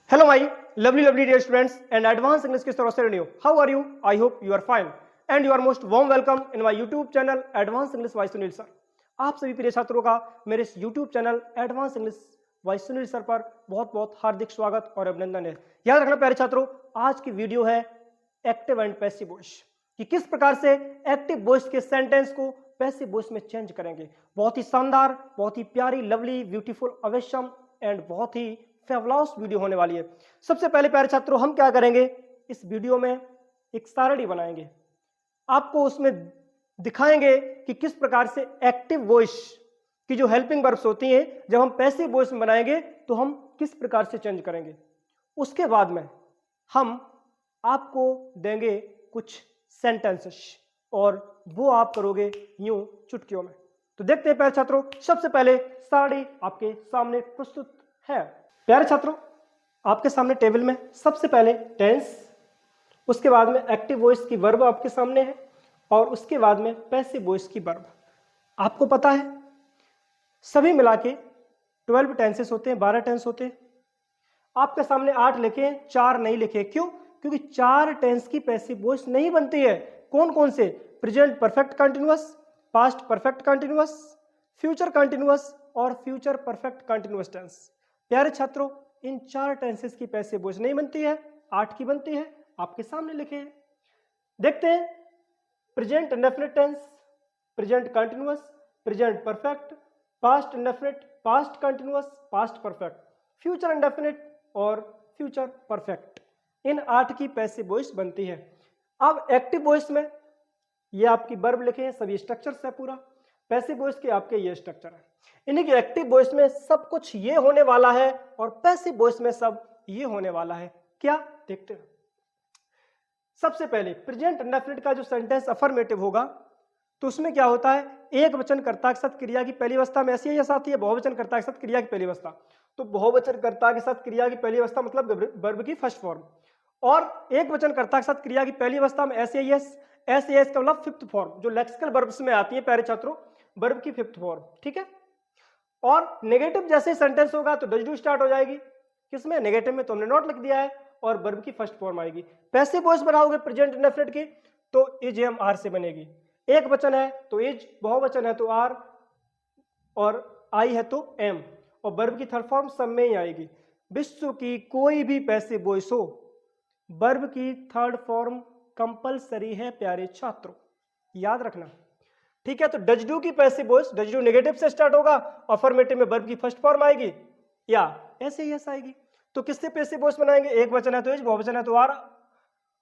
Hello, my lovely dear students and advanced English की तरफ से renew. How are you? I hope you are fine. And you are most warm welcome in my YouTube channel Advanced English by Sunil sir. आप सभी प्रिय छात्रों का मेरे इस YouTube channel Advanced English by Sunil sir पर बहुत बहुत हार्दिक स्वागत और अभिनंदन है. याद रखना प्यारे छात्रों, आज की वीडियो है एक्टिव एंड पैसिव वॉइस कि किस प्रकार से एक्टिव वॉइस के सेंटेंस को पैसिव वॉइस में चेंज करेंगे. बहुत ही शानदार, बहुत ही प्यारी, लवली, ब्यूटीफुल, अवेशम एंड बहुत ही फेवलस वीडियो होने वाली है. सबसे पहले प्यारे छात्रों, हम क्या करेंगे, इस वीडियो में एक सारणी बनाएंगे. आपको उसमें दिखाएंगे कि किस प्रकार से एक्टिव वॉइस की जो हेल्पिंग वर्ब्स होती हैं जब हम पैसिव वॉइस में बनाएंगे तो हम किस प्रकार से चेंज करेंगे. उसके बाद में हम आपको देंगे कुछ सेंटेंसेस और वो आप करोगे यूं चुटकियों में. तो देखते हैं प्यारे छात्रों, सबसे पहले सारणी आपके सामने प्रस्तुत है. प्यारे छात्रों, आपके सामने टेबल में सबसे पहले टेंस, उसके बाद में एक्टिव वॉइस की वर्ब आपके सामने है और उसके बाद में पैसिव वॉइस की वर्ब. आपको पता है सभी मिला के 12 टेंसेस होते हैं, 12 टेंस होते हैं. आपके सामने 8 लिखे हैं, 4 नहीं लिखे. क्यों? क्योंकि 4 टेंस की पैसिव वॉइस नहीं बनती है. कौन कौन से? Present perfect continuous, past perfect continuous, future continuous और फ्यूचर परफेक्ट कंटिन्यूअस टेंस. प्यारे छात्रों, इन 4 टेंसेस की पैसिव वॉइस नहीं बनती है, 8 की बनती है. आपके सामने लिखे हैं. देखते हैं. Present indefinite tense, present continuous, present perfect, past indefinite, past continuous, past perfect, future indefinite और फ्यूचर परफेक्ट. इन 8 की पैसिव वॉइस बनती है. अब एक्टिव वॉइस में ये आपकी वर्ब लिखे हैं, सभी स्ट्रक्चर्स है पूरा. पैसिव वॉइस के आपके ये स्ट्रक्चर है. इन्हीं की एक्टिव वॉइस में सब कुछ ये होने वाला है और पैसिव वॉइस में सब ये होने वाला है. क्या? देखते हैं. सबसे पहले प्रेजेंट इंडेफिनिट का जो सेंटेंस अफर्मेटिव होगा तो उसमें क्या होता है, एक वचन कर्ता के साथ क्रिया की पहली अवस्था में ऐसी यस आती है, बहुवचन कर्ता के साथ क्रिया की पहली अवस्था. तो बहुवचन कर्ता के साथ क्रिया की पहली अवस्था मतलब वर्ब की फर्स्ट फॉर्म, और एक वचन कर्ता के साथ क्रिया की पहली अवस्था में ऐसे यस, ऐसे यस का मतलब फिफ्थ फॉर्म जो लेक्सिकल वर्ब्स में आती है प्यारे छात्रों, वर्ब की फिफ्थ फॉर्म. ठीक है. और नेगेटिव जैसे सेंटेंस होगा तो डज डू स्टार्ट हो जाएगी. किसमें? नेगेटिव में. तो हमने नॉट लिख दिया है और वर्ब की फर्स्ट फॉर्म आएगी. पैसिव वॉइस बनाओगे प्रेजेंट इंडेफिनिट की तो इज एम आर से बनेगी. एक वचन है तो इज, बहुवचन है तो आर और आई है तो एम, और वर्ब की थर्ड फॉर्म सब में ही आएगी. विश्व की कोई भी पैसिव वॉइस हो, वर्ब की थर्ड फॉर्म कंपलसरी है प्यारे छात्रों, याद रखना. ठीक है. तो डज डू की passive voice, does do negative से स्टार्ट होगा, अफर्मेटिव में वर्ब की फर्स्ट फॉर्म आएगी या ऐसे ही यस आएगी. तो किससे पैसिव वॉइस बनाएंगे? एक वचन है तो इज, बहुवचन है तो आर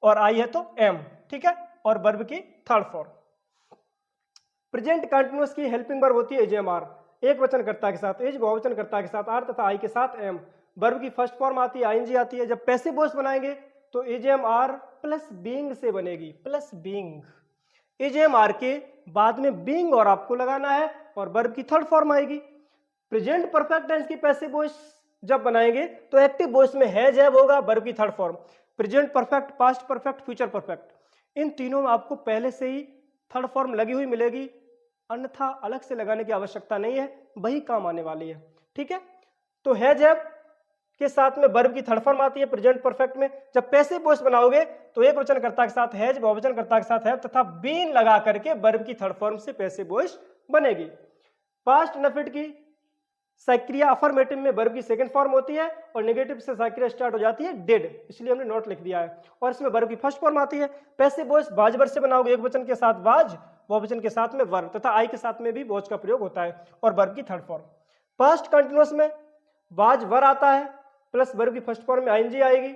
और आई है तो एम. ठीक है. और वर्ब की थर्ड फॉर्म. प्रेजेंट कंटिन्यूअस की हेल्पिंग वर्ब होती है एजेएमआर. एक वचन कर्ता के साथ इज, बहुवचन कर्ता के साथ आर तथा आई के साथ एम. वर्ब की फर्स्ट फॉर्म आती है आईएनजी आती है. जब पैसिव वॉइस बनाएंगे तो एजेएमआर प्लस बीइंग से बनेगी, प्लस बीइंग. एजेएमआर के बाद में बीइंग और आपको लगाना है और वर्ब की थर्ड फॉर्म आएगी. प्रेजेंट परफेक्ट टेंस की पैसिव वॉइस जब बनाएंगे तो एक्टिव वॉइस में हैज हैव होगा, वर्ब की third form. Present perfect, past perfect, future perfect, इन तीनों में आपको पहले से ही थर्ड फॉर्म लगी हुई मिलेगी, अन्यथा अलग से लगाने की आवश्यकता नहीं है, वही काम आने वाली है. ठीक है. तो हैज हैव के साथ में वर्ब की थर्ड फॉर्म आती है प्रेजेंट परफेक्ट में. जब पैसिव वॉइस बनाओगे तो एक वचन कर्ता के साथ हैज, बहुवचन कर्ता के साथ हैव तथा बीन लगा करके वर्ब की थर्ड फॉर्म से पैसिव वॉइस बनेगी. पास्ट इंडेफिनिट की सक्रिया अफर्मेटिव में वर्ब की सेकंड फॉर्म होती है और नेगेटिव से सक्रिया स्टार्ट हो जाती है डिड, इसलिए हमने नोट लिख दिया है. और इसमें वर्ब की फर्स्ट फॉर्म आती है. पैसिव वॉइस वाज वर्ब से बनाओगे, एक वचन के साथ वाज, बहुवचन के साथ में वर्ब तथा आई के साथ में भी वॉज का प्रयोग होता है और वर्ब की थर्ड फॉर्म. पास्ट कंटिन्यूअस में वाज वर आता है प्लस वर्ब की फर्स्ट फॉर्म में आईएनजी आएगी.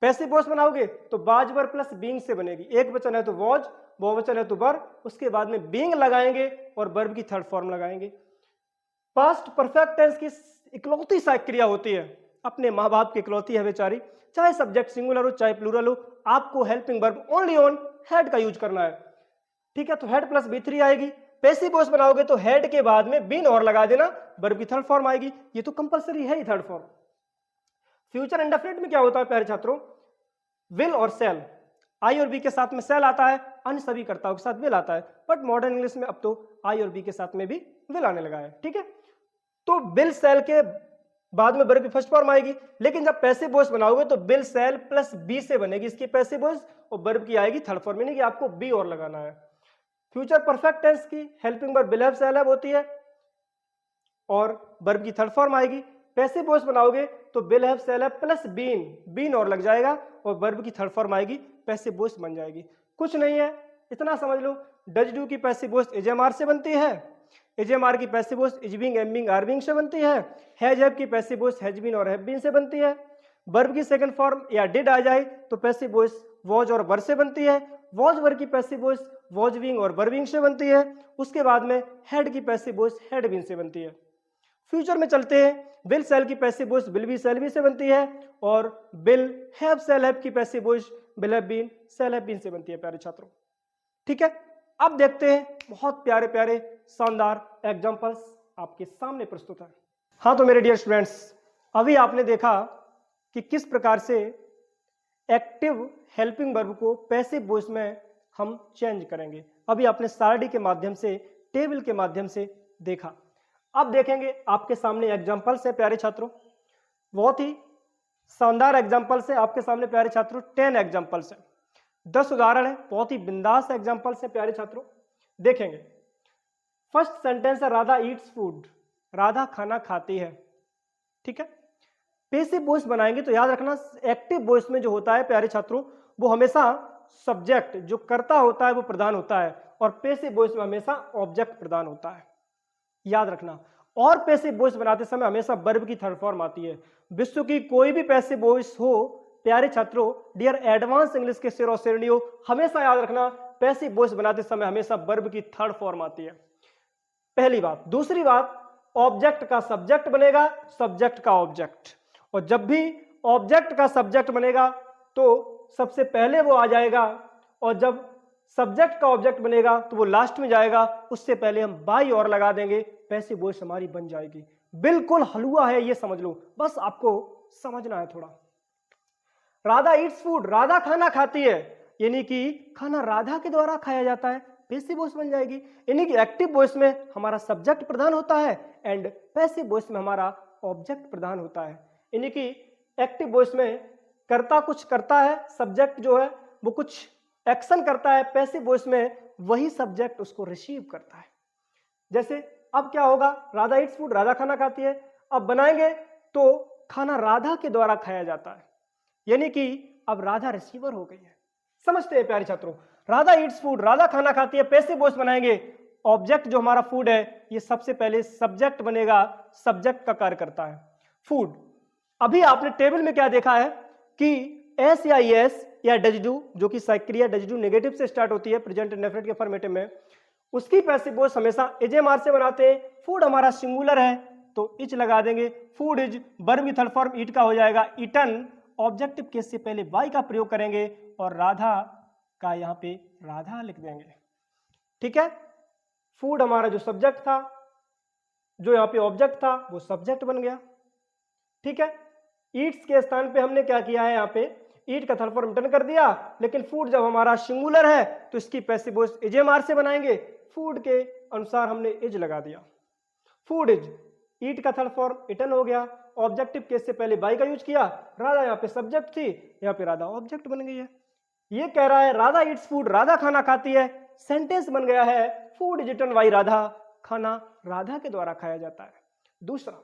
पैसिव वॉइस बनाओगे तो वाज वर प्लस बीइंग से बनेगी. एक वचन है तो वॉज, बहुवचन है तो वर, उसके बाद में बीइंग लगाएंगे और वर्ब की थर्ड फॉर्म लगाएंगे. पास्ट परफेक्ट टेंस की इकलौती क्रिया होती है, अपने माँ बाप की इकलौती है बेचारी, चाहे सब्जेक्ट सिंगुलर हो चाहे प्लूरल हो, आपको helping verb only on head का यूज करना है. ठीक है. तो हेड प्लस बी3 आएगी. पैसिव वॉइस बनाओगे तो हेड के बाद में बीन और लगा देना, वर्ब की थर्ड फॉर्म आएगी. ये तो कंपलसरी है ही थर्ड फॉर्म. फ्यूचर इंडेफिनिट में क्या होता है प्यारे छात्रों? विल और सेल. आई और बी के साथ में सेल आता है, अन्य सभी कर्ताओं के साथ विल आता है, बट मॉडर्न इंग्लिश में अब तो आई और बी के साथ में भी विल आने लगा है. ठीक है. तो विल सेल के बाद में वर्ब की फर्स्ट फॉर्म आएगी। लेकिन जब पैसिव वॉइस बनाओगे तो विल शैल प्लस बी से बनेगी इसकी पैसिव वॉइस, और वर्ब की आएगी थर्ड फॉर्म, यानी कि आपको बी और लगाना है। फ्यूचर परफेक्ट टेंस की helping verb will have shall have होती है और वर्ब की थर्ड फॉर्म आएगी। पैसिव वॉइस बनाओगे तो will have shall have plus been, been और लग जाएगा और वर्ब की थर्ड फॉर्म आएगी, पैसिव वॉइस बन जाएगी। कुछ नहीं है, इतना समझ लो। डज डू की पैसिव वॉइस एजेएमआर से बनती है, एजेएमआर की passive voice is being, am being, are being से बनती है। हैज हैव की पैसिव वॉइस हैज बीन और हैव बीन से बनती है। वर्ब की सेकंड फॉर्म या डिड आ जाए तो पैसिव वॉइस वॉज और वर से बनती है। वॉज वर्ब की पैसिव वॉइस वॉज बीइंग और वर बीइंग से बनती है। उसके बाद में हैड की पैसिव वॉइस हैड बीन से बनती है। फ्यूचर में चलते हैं, विल शैल की passive voice will be shall be से बनती है और विल हैव शैल हैव की passive voice will have been shall have been से बनती है प्यारे छात्रों। ठीक है, अब देखते हैं बहुत प्यारे प्यारे शानदार एग्जांपल्स आपके सामने प्रस्तुत है। हाँ तो मेरे डियर स्टूडेंट्स, अभी आपने देखा कि किस प्रकार से एक्टिव हेल्पिंग वर्ब को पैसिव वॉइस में हम चेंज करेंगे। अभी आपने सारणी के माध्यम से, टेबल के माध्यम से देखा। अब देखेंगे आपके सामने एग्जांपल्स है प्यारे छात्रों, बहुत ही शानदार एग्जांपल्स है आपके सामने प्यारे छात्रों। 10 एग्जांपल्स है, 10 उदाहरण है, बहुत ही बिंदास एग्जांपल्स है प्यारे छात्रों। देखेंगे, फर्स्ट सेंटेंस है राधा ईट्स फूड, राधा खाना खाती है। ठीक है, पैसिव वॉइस बनाएंगे तो याद रखना एक्टिव वॉइस में जो होता है प्यारे छात्रों वो हमेशा सब्जेक्ट जो करता होता है वो प्रधान होता है और पैसिव वॉइस में हमेशा ऑब्जेक्ट प्रधान होता है, याद रखना। और पैसिव वॉइस बनाते समय हमेशा वर्ब की थर्ड फॉर्म आती है। विश्व की कोई भी पैसिव वॉइस हो प्यारे छात्रों, डियर एडवांस इंग्लिश के शेर और शेरनियों, हमेशा याद रखना पैसिव वॉइस बनाते समय हमेशा वर्ब की थर्ड फॉर्म आती है, पहली बात। दूसरी बात, ऑब्जेक्ट का सब्जेक्ट बनेगा, सब्जेक्ट का ऑब्जेक्ट, और जब भी ऑब्जेक्ट का सब्जेक्ट बनेगा तो सबसे पहले वो आ जाएगा और जब सब्जेक्ट का ऑब्जेक्ट बनेगा तो वो लास्ट में जाएगा, उससे पहले हम बाई और लगा देंगे, पैसिव वॉइस हमारी बन जाएगी। बिल्कुल हलवा है ये समझ लो, बस आपको समझना है थोड़ा। राधा ईट्स फूड, राधा खाना खाती है, यानी कि खाना राधा के द्वारा खाया जाता है, पैसिव वॉइस बन जाएगी। यानी कि एक्टिव वॉइस में हमारा सब्जेक्ट प्रधान होता है एंड पैसिव वॉइस में हमारा ऑब्जेक्ट प्रधान होता है। यानी कि एक्टिव वॉइस में कर्ता कुछ करता है, सब्जेक्ट जो है वो कुछ एक्शन करता है, पैसिव वॉइस में वही सब्जेक्ट उसको रिसीव करता है। जैसे अब क्या होगा, राधा ईट्स फूड, राधा खाना खाती है। अब बनाएंगे तो खाना राधा के द्वारा खाया जाता है, यानी कि अब राधा रिसीवर हो गई है। समझते हैं प्यारे छात्रों, राधा ईट्स फूड, राधा खाना खाती है, पैसिव वॉइस बनाएंगे, ऑब्जेक्ट जो हमारा फूड है ये सबसे पहले सब्जेक्ट बनेगा, सब्जेक्ट का कार्य करता है फूड। अभी आपने टेबल में क्या देखा है कि एस या एस या डज डू, जो कि क्रिया डज डू नेगेटिव से स्टार्ट होती है प्रेजेंट इंडेफिनिट के फॉर्मेटिव में, उसकी पैसिव वॉइस हमेशा एजेएमआर से बनाते हैं। फूड हमारा सिंगुलर है तो इच लगा देंगे, फूड इज, वर्ब की थर्ड फॉर्म ईट का हो जाएगा ईटन, ऑब्जेक्टिव केस से पहले वाई का प्रयोग करेंगे और राधा का यहाँ पे राधा लिख देंगे। ठीक है, फूड हमारा जो सब्जेक्ट था, जो यहाँ पे ऑब्जेक्ट था वो सब्जेक्ट बन गया। ठीक है, ईट्स के स्थान पे हमने क्या किया है, यहाँ पे ईट का थर्ड फॉर्म रिटर्न कर दिया, लेकिन फूड जब हमारा सिंगुलर है तो इसकी पैसिव वॉइस एजेएमआर से बनाएंगे, फूड के अनुसार हमने इज लगा दिया, फूड इज, ईट का थर्ड फॉर्म इटन हो गया, ऑब्जेक्टिव केस से पहले बाई का यूज किया, राधा यहाँ पे सब्जेक्ट थी, यहाँ पे राधा ऑब्जेक्ट बन गई है। ये कह रहा है राधा ईट्स फूड, राधा खाना खाती है, सेंटेंस बन गया है food is eaten by Radha, खाना राधा के द्वारा खाया जाता है। दूसरा,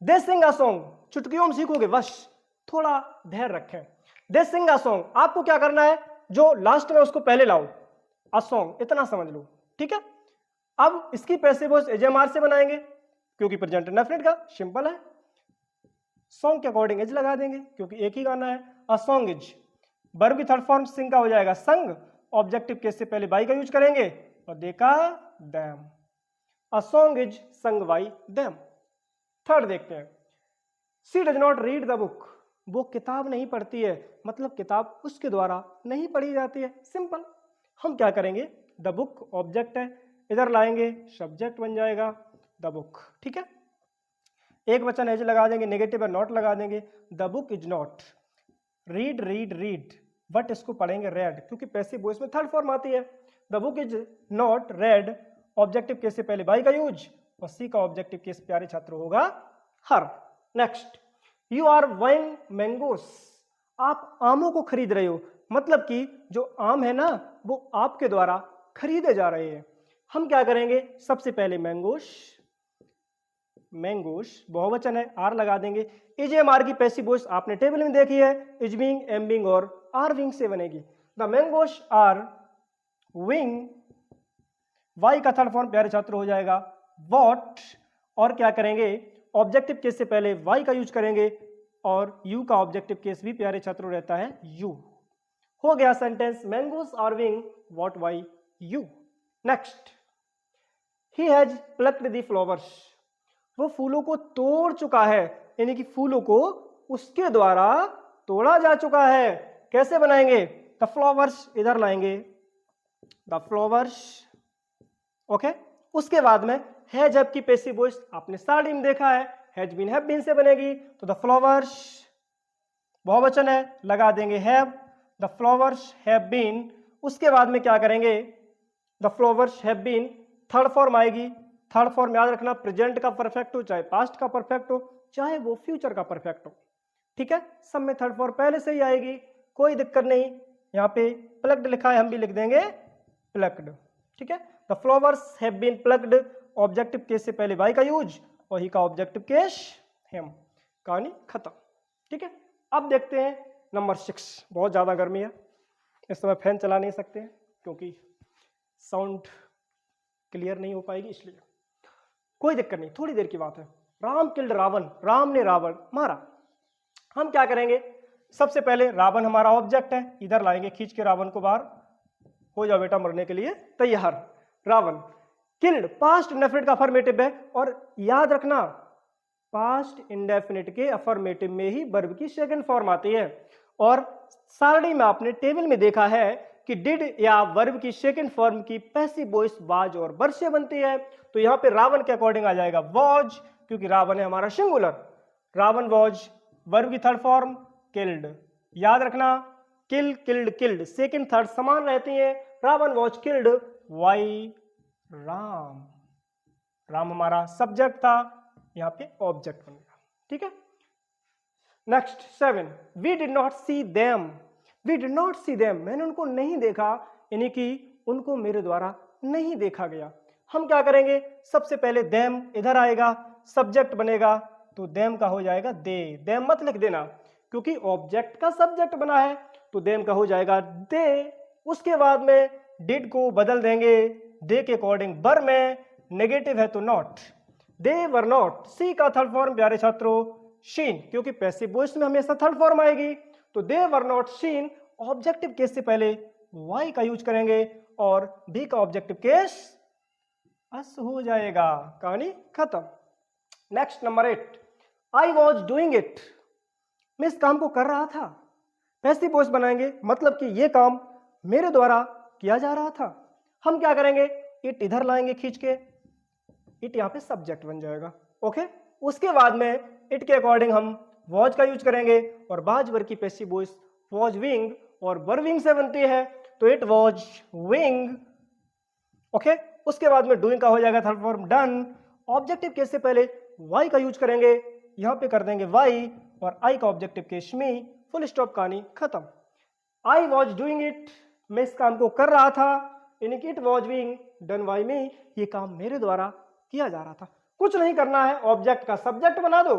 दे सिंग अ सॉन्ग, चुटकियों में सीखोगे, बस थोड़ा धैर्य रखें। दे सिंग अ सॉन्ग, आपको क्या करना है, जो लास्ट में उसको पहले लाओ, अ सॉन्ग, इतना समझ लो। ठीक है, अब इसकी पैसिव वॉइस एजेएमआर से बनाएंगे क्योंकि प्रेजेंट इंडेफिनिट का सिंपल है, सॉन्ग के अकॉर्डिंग इज लगा देंगे क्योंकि एक ही गाना है। अ सॉन्ग इज, वर्ब की थर्ड फॉर्म सिंग का हो जाएगा संग, ऑब्जेक्टिव केस से पहले बाई का यूज करेंगे और देखा दैम, अ सॉन्ग इज संग बाई दैम। थर्ड देखते हैं, she does not read the book, वो किताब नहीं पढ़ती है, मतलब किताब उसके द्वारा नहीं पढ़ी जाती है। सिंपल, हम क्या करेंगे, द बुक ऑब्जेक्ट है, इधर लाएंगे सब्जेक्ट बन जाएगा द बुक। ठीक है, एक वचन एज लगा देंगे, नेगेटिव है नॉट लगा देंगे, the book is not read, read read, but इसको पढ़ेंगे रेड क्योंकि पैसिव वॉइस में थर्ड फॉर्म आती है। The book is not red, objective case से पहले बाई का यूज और सी का ऑब्जेक्टिव केस प्यारे छात्र होगा हर। Next, you are buying mangoes, आप आमों को खरीद रहे हो, मतलब कि जो आम है ना वो आपके द्वारा खरीदे जा रहे हैं। हम क्या करेंगे, सबसे पहले मैंगोस, मैंगोस बहुवचन है, आर लगा देंगे। इज एम आर की पैसिव वॉइस आपने टेबल में देखी है, इज बिंग, एम बिंग और आर विंग से बनेगी। द मैंगोस आर विंग, वाई का थर्ड फॉर्म प्यारे छात्र हो जाएगा वॉट, और क्या करेंगे, ऑब्जेक्टिव केस से पहले वाई का यूज करेंगे और यू का ऑब्जेक्टिव केस भी प्यारे छात्रों रहता है यू। हो गया sentence, mangoes are being what by you. Next, he has plucked the flowers, वो फूलों को तोड़ चुका है, यानी कि फूलों को उसके द्वारा तोड़ा जा चुका है। कैसे बनाएंगे, द फ्लावर्स इधर लाएंगे, द फ्लावर्स, ओके। उसके बाद में हैज हैव की पैसिव वॉइस आपने स्टार्टिंग में देखा है, हैज बीन हैव बीन से बनेगी, तो द फ्लावर्स बहुवचन है, लगा देंगे have, the flowers have been. उसके बाद में क्या करेंगे, the flowers have been, third form आएगी। थर्ड फॉर्म याद रखना, प्रेजेंट का परफेक्ट हो, चाहे पास्ट का परफेक्ट हो, चाहे वो फ्यूचर का परफेक्ट हो, ठीक है। सब में थर्ड फॉर्म पहले से ही आएगी, कोई दिक्कत नहीं। यहाँ पे प्लग्ड लिखा है, हम भी लिख देंगे प्लग्ड, ठीक है। The flowers have been plucked, objective case से पहले बाई का यूज और ही का ऑब्जेक्टिव केस हिम, कहानी खत्म, ठीक है। अब देखते हैं नंबर 6। बहुत ज्यादा गर्मी है, इस समय फैन चला नहीं सकते क्योंकि साउंड क्लियर नहीं हो पाएगी, इसलिए कोई दिक्कत नहीं, थोड़ी देर की बात है। राम किल्ड रावण, राम ने रावण मारा। हम क्या करेंगे, सबसे पहले रावण हमारा ऑब्जेक्ट है, इधर लाएंगे खींच के रावण को बाहर, हो जाओ बेटा मरने के लिए तैयार। रावण, किल्ड पास्ट इंडेफिनिट का अफर्मेटिव है, और याद रखना पास्ट इंडेफिनिट के अफर्मेटिव में ही वर्ब की सेकंड फॉर्म आती है। और सारणी में आपने टेबल में देखा है कि डिड या वर्ब की सेकंड फॉर्म की पैसिव वॉइस वाज और वर से बनती है। तो यहां पे रावण के अकॉर्डिंग आ जाएगा वॉज, क्योंकि रावण है हमारा सिंगुलर। रावण वॉज, वर्ब की थर्ड फॉर्म किल्ड, याद रखना kill, killed, killed second third समान रहती है। Ravan was killed by Ram, Ram हमारा सब्जेक्ट था, यहां पे ऑब्जेक्ट बन गया, ठीक है। Next 7, we did not see them, we did not see them, मैंने उनको नहीं देखा, यानी कि उनको मेरे द्वारा नहीं देखा गया। हम क्या करेंगे, सबसे पहले देम इधर आएगा, सब्जेक्ट बनेगा, तो देम का हो जाएगा दे। देम मत लिख देना क्योंकि ऑब्जेक्ट का सब्जेक्ट बना है, तो देम का हो जाएगा दे। उसके बाद में डिड को बदल देंगे दे के अकॉर्डिंग, वर में नेगेटिव है तो नॉट, दे वर नॉट। सी का थर्ड फॉर्म प्यारे छात्रों शीन, क्योंकि पैसिव वॉइस में हमेशा थर्ड फॉर्म आएगी, तो they were not seen, objective case से पहले वाई का यूज करेंगे और बी का ऑब्जेक्टिव केस अस हो जाएगा, कहानी खत्म। Next number 8, I was doing it, मैं इस काम को कर रहा था। पैसिव वॉइस बनाएंगे, मतलब कि ये काम मेरे द्वारा किया जा रहा था। हम क्या करेंगे, इट इधर लाएंगे खींच के, इट यहाँ पे सब्जेक्ट बन जाएगा, ओके। उसके बाद में इट के अकॉर्डिंग हम वॉज का यूज करेंगे और बाज वर्ग की पैसिव वॉइस वॉज विंग और वर विंग से बनती है, तो इट वॉज विंग, ओके। उसके बाद में डूइंग का हो जाएगा third form done. Objective case से पहले वाई का यूज करेंगे, यहां पे कर देंगे वाई और आई का ऑब्जेक्टिव केस मी, फुल स्टॉप, कहानी खत्म। आई वॉज डूइंग इट, मैं इस काम को कर रहा था, यानी कि it was being done by me, ये काम मेरे द्वारा किया जा रहा था। कुछ नहीं करना है, ऑब्जेक्ट का सब्जेक्ट बना दो,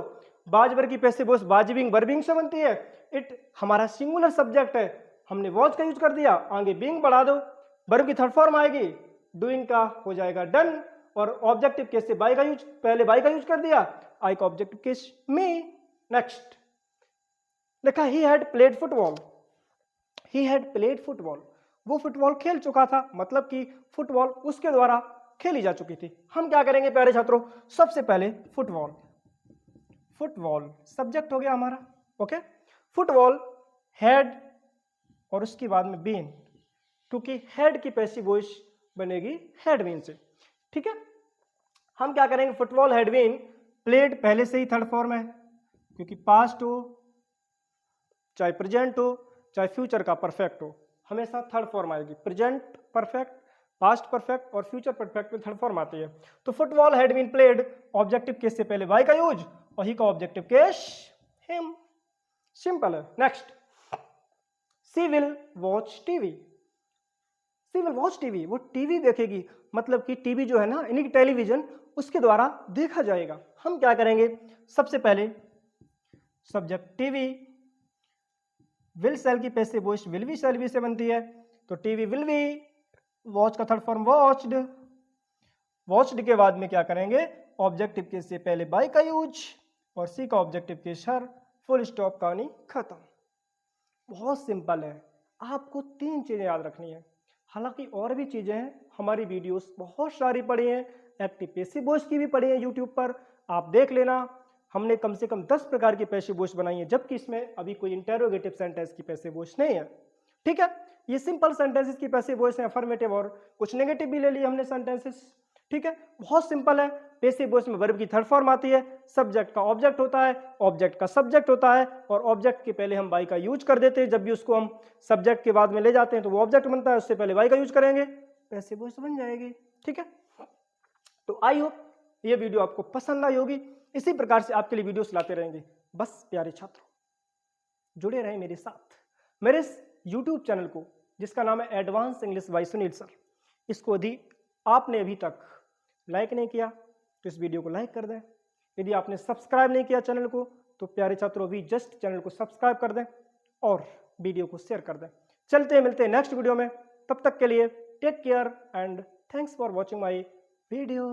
बाज वर्ग की पैसिव वॉइस बाजिंग वर्बिंग से बनती है, इट हमारा सिंगुलर सब्जेक्ट है, हमने वॉज का यूज कर दिया, आगे बीइंग बढ़ा दो, वर्ब की थर्ड फॉर्म आएगी, डूइंग का हो जाएगा डन और ऑब्जेक्टिव केस से बाई का यूज, पहले बाई का यूज कर दिया, आई का ऑब्जेक्टिव केस मी। नेक्स्ट लिखा he had played football, he had played football, वो फुटबॉल खेल चुका था, मतलब कि फुटबॉल उसके द्वारा खेली जा चुकी थी। हम क्या करेंगे प्यारे छात्रों, सबसे पहले फुटबॉल, फुटबॉल सब्जेक्ट हो गया हमारा, ओके। फुटबॉल हैड और उसके बाद में बीन, क्योंकि हेड की पैसिव वॉइस बनेगी हैड बीन से, ठीक है। हम क्या करेंगे, फुटबॉल हैड बीन प्लेड, पहले से ही थर्ड फॉर्म है, क्योंकि पास्ट हो चाहे प्रेजेंट हो चाहे फ्यूचर का परफेक्ट हो, हमेशा थर्ड फॉर्म आएगी। प्रेजेंट परफेक्ट, पास्ट परफेक्ट और फ्यूचर परफेक्ट में थर्ड फॉर्म आती है। तो football had been played, objective case से पहले वाई का यूज और ही का ऑब्जेक्टिव केस हिम। सिंपल है। Next, she will watch TV. She will watch TV, वो टीवी देखेगी, मतलब कि टीवी जो है ना, यानी कि टेलीविजन, उसके द्वारा देखा जाएगा। हम क्या करेंगे, सबसे पहले सब्जेक्ट टीवी, विल सेल की passive voice will be shall be से बनती है, तो टीवी विल बी, वॉच का थर्ड फॉर्म वॉच्ड, वॉच्ड के बाद में क्या करेंगे, ऑब्जेक्टिव केस से पहले बाय का यूज और सी का ऑब्जेक्टिव केस हर, फुल स्टॉप, कहानी खत्म। बहुत सिंपल है, आपको 3 चीजें याद रखनी है। हालांकि और भी चीजें हैं, हमारी वीडियोस बहुत सारी पड़ी हैं, एक्टिव पैसिव वॉइस की भी पड़ी है यूट्यूब पर, आप देख लेना। हमने कम से कम 10 प्रकार की पैसिव वॉइस बनाई है, जबकि इसमें अभी कोई इंटेरोगेटिव सेंटेंस की पैसिव वॉइस नहीं है। ठीक है, ये सिंपल सेंटेंसेस की पैसिव वॉइस है, अफर्मेटिव और कुछ नेगेटिव भी ले लिए हमने सेंटेंसेस। ठीक है, बहुत सिंपल है। पैसिव वॉइस में वर्ब की थर्ड फॉर्म आती है, सब्जेक्ट का ऑब्जेक्ट होता है, ऑब्जेक्ट का सब्जेक्ट होता है, और ऑब्जेक्ट के पहले हम बाई का यूज कर देते हैं। जब भी उसको हम सब्जेक्ट के बाद में ले जाते हैं तो वो ऑब्जेक्ट बनता है, उससे पहले बाई का यूज करेंगे, पैसिव वॉइस बन जाएगी। ठीक है, तो आई होप ये वीडियो आपको पसंद आई होगी। इसी प्रकार से आपके लिए वीडियोस लाते रहेंगे। बस प्यारे छात्रों, जुड़े रहें मेरे साथ, मेरे इस यूट्यूब चैनल को जिसका नाम है advance English by Sunil sir. इसको यदि आपने अभी तक लाइक नहीं किया तो इस वीडियो को लाइक कर दें। यदि आपने सब्सक्राइब नहीं किया चैनल को तो प्यारे छात्रों अभी जस्ट चैनल को सब्सक्राइब कर दें और वीडियो को शेयर कर दें। चलते हैं, मिलते हैं नेक्स्ट वीडियो में। तब तक के लिए take care and thanks for watching my video.